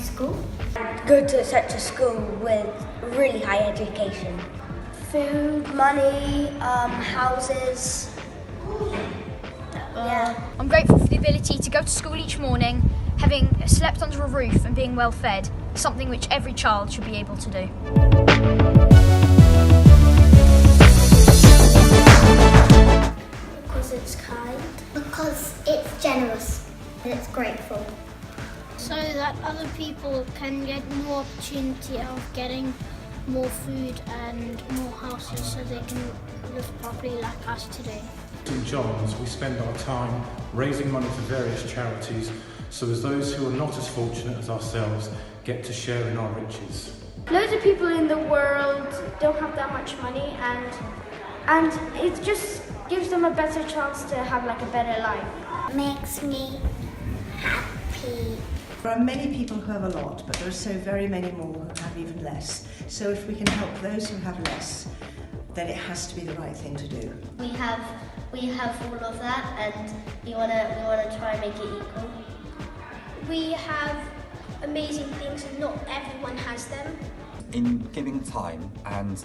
school. Go to such a school with really high education. Food, money, houses. I'm grateful for the ability to go to school each morning, having slept under a roof and being well fed, something which every child should be able to do. Because it's kind. Because it's generous. And it's grateful. So that other people can get more opportunity of getting more food and more houses so they can live properly like us today. St John's, we spend our time raising money for various charities so as those who are not as fortunate as ourselves get to share in our riches. Loads of people in the world don't have that much money and it just gives them a better chance to have like a better life. Makes me happy. There are many people who have a lot, but there are so very many more who have even less. So if we can help those who have less, then it has to be the right thing to do. We have all of that, and we wanna try and make it equal. We have amazing things and not everyone has them. In giving time and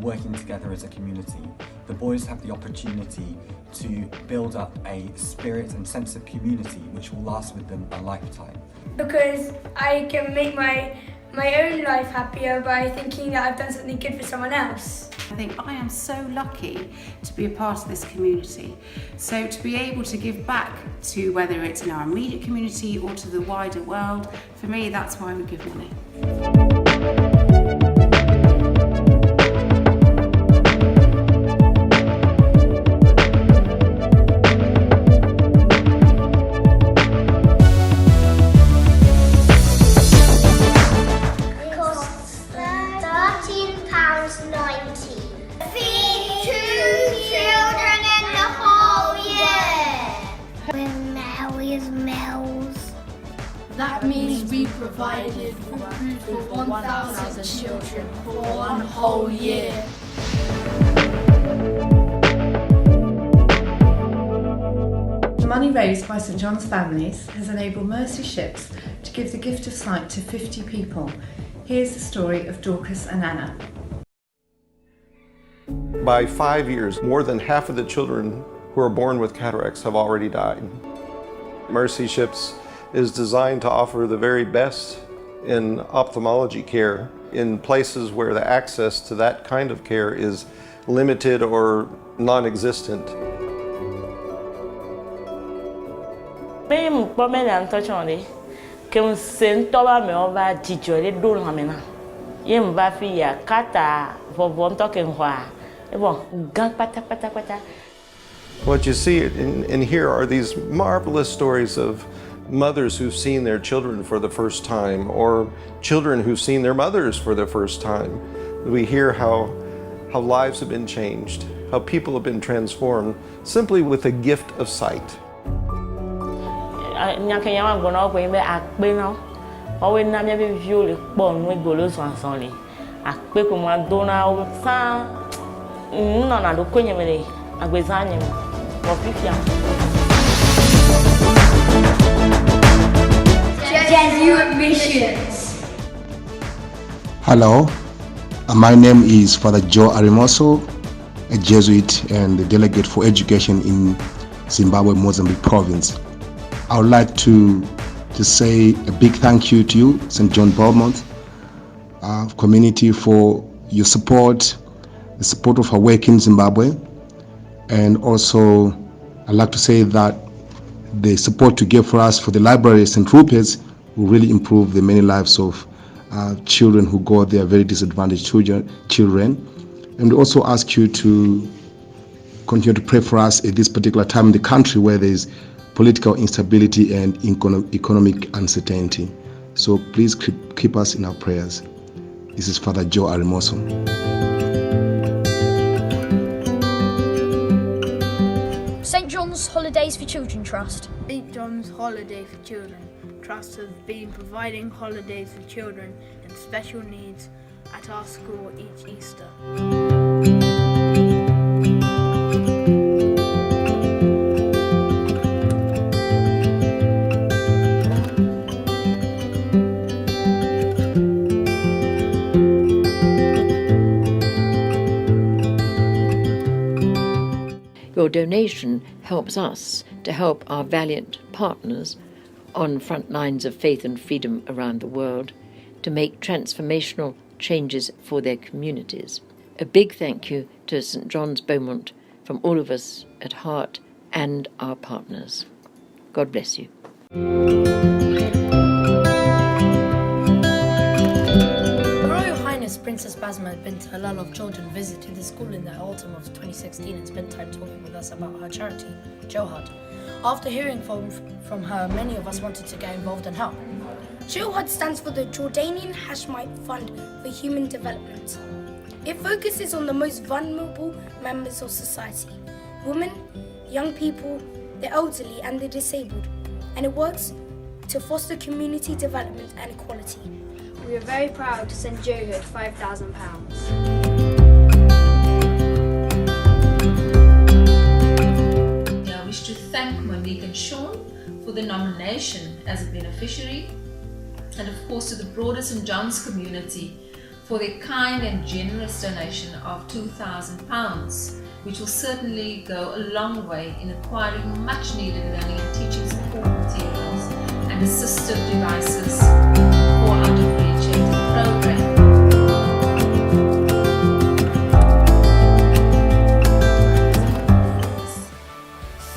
working together as a community, the boys have the opportunity to build up a spirit and sense of community which will last with them a lifetime. Because I can make my own life happier by thinking that I've done something good for someone else. I think I am so lucky to be a part of this community. So to be able to give back to whether it's in our immediate community or to the wider world, for me that's why we give money. That means we provided food for 1,000 children for 1 whole year. The money raised by St John's Families has enabled Mercy Ships to give the gift of sight to 50 people. Here's the story of Dorcas and Anna. By 5 years, more than half of the children who are born with cataracts have already died. Mercy Ships is designed to offer the very best in ophthalmology care in places where the access to that kind of care is limited or non-existent. What you see in here are these marvelous stories of mothers who've seen their children for the first time, or children who've seen their mothers for the first time. We hear how lives have been changed, how people have been transformed simply with a gift of sight. Jesuit Missions. Hello, my name is Father Joe Arimoso, a Jesuit and the delegate for education in Zimbabwe, Mozambique province. I would like to say a big thank you to you, St. John Beaumont community, for your support, the support of our work in Zimbabwe. And also, I'd like to say that the support you give for us for the library at St. Rupert's will really improve the many lives of children who go there, very disadvantaged children. And we also ask you to continue to pray for us at this particular time in the country where there is political instability and economic uncertainty. So please keep us in our prayers. This is Father Joe Arimoso. St John's Holidays for Children Trust. St John's Holiday for Children Trust has been providing holidays for children in special needs at our school each Easter. Your donation helps us to help our valiant partners on front lines of faith and freedom around the world to make transformational changes for their communities. A big thank you to St John's Beaumont from all of us at heart and our partners. God bless you. Her Royal Highness Princess Basma bint Halal of Jordan visited the school in the autumn of 2016 and spent time talking with us about her charity, Johad. After hearing from her, many of us wanted to get involved and help. Johad stands for the Jordanian Hashemite Fund for Human Development. It focuses on the most vulnerable members of society: women, young people, the elderly and the disabled, and it works to foster community development and equality. We are very proud to send Johad £5,000. I wish to thank Monique and Sean for the nomination as a beneficiary, and of course to the broader St John's community for their kind and generous donation of £2,000, which will certainly go a long way in acquiring much needed learning and teaching support materials and assistive devices for our differentiated program.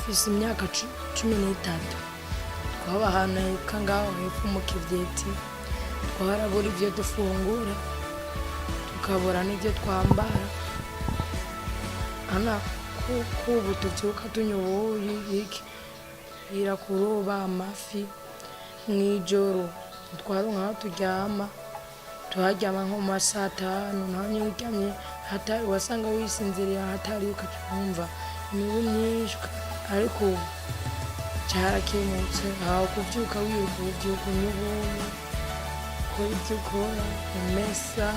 Mfise imyaka 13 twaba ahantu kangaho hepfo mu Kivyeti, twarabura ivyo dufungura tukabura n'ivyo twambara. Ana kubu tuvyuka tunyoboye iki ira kuroba amafi mw'ijoro, twaronka aho turyama, tuharyama nko mu ma saa 5, nanye uryamye hatari wasanga wisinziriye hatari ukacumva imibu myinshi, ariko ubu cyarakemutse. Aho kuvyuka wiruka uvyuka unyoboye, ukora ivyo ukora, umesa.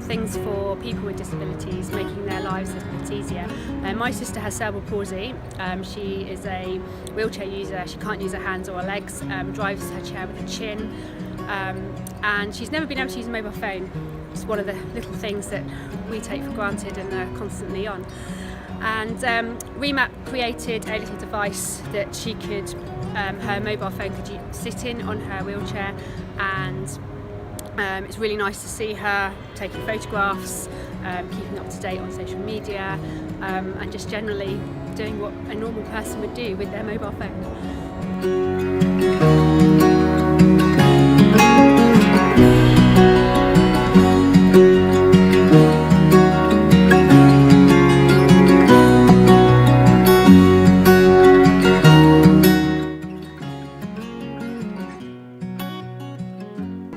Things for people with disabilities, making their lives a bit easier. My sister has cerebral palsy. She is a wheelchair user. She can't use her hands or her legs, drives her chair with her chin, and she's never been able to use a mobile phone. It's one of the little things that we take for granted and are constantly on. And Remap created a little device that she could, her mobile phone could sit in on her wheelchair, and it's really nice to see her taking photographs, keeping up to date on social media, and just generally doing what a normal person would do with their mobile phone.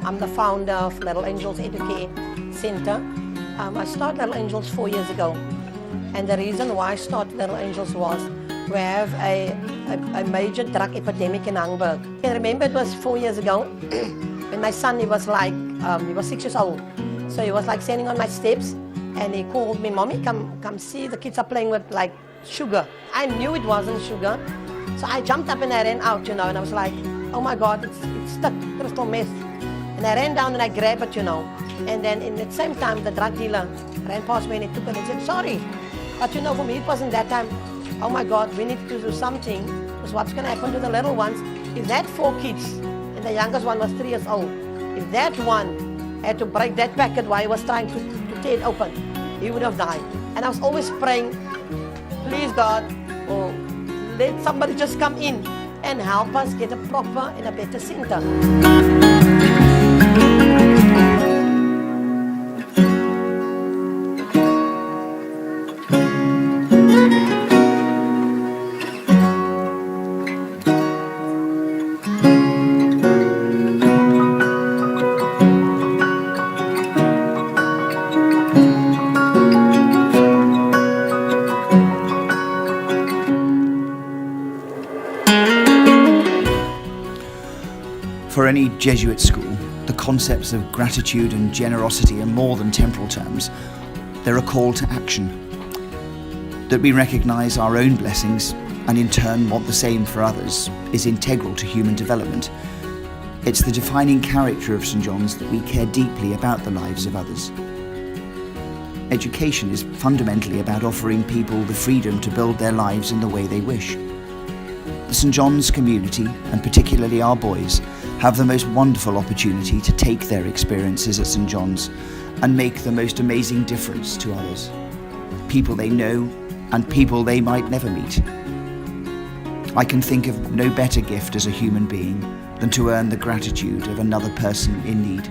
I'm the founder of Little Angels Educare Center. I started Little Angels 4 years ago, and the reason why I started Little Angels was we have a major drug epidemic in Hamburg. I remember it was 4 years ago when my son, he was 6 years old. So he was like standing on my steps and he called me, "Mommy, come see, the kids are playing with like sugar." I knew it wasn't sugar. So I jumped up and I ran out, and I was like, oh my God, it's stuck, crystal meth. And I ran down and I grabbed it, And then in the same time, the drug dealer ran past me and he took it and said, "Sorry." But for me, it wasn't that time. Oh my God, we need to do something. Because what's going to happen to the little ones? If that 4 kids, and the youngest one was 3 years old, if that one had to break that packet while he was trying to tear it open, he would have died. And I was always praying, please God, let somebody just come in and help us get a proper and a better center. For any Jesuit school, the concepts of gratitude and generosity are more than temporal terms. they're a call to action. That we recognise our own blessings and in turn want the same for others is integral to human development. It's the defining character of St John's that we care deeply about the lives of others. Education is fundamentally about offering people the freedom to build their lives in the way they wish. The St John's community, and particularly our boys, have the most wonderful opportunity to take their experiences at St John's and make the most amazing difference to others. People they know and people they might never meet. I can think of no better gift as a human being than to earn the gratitude of another person in need.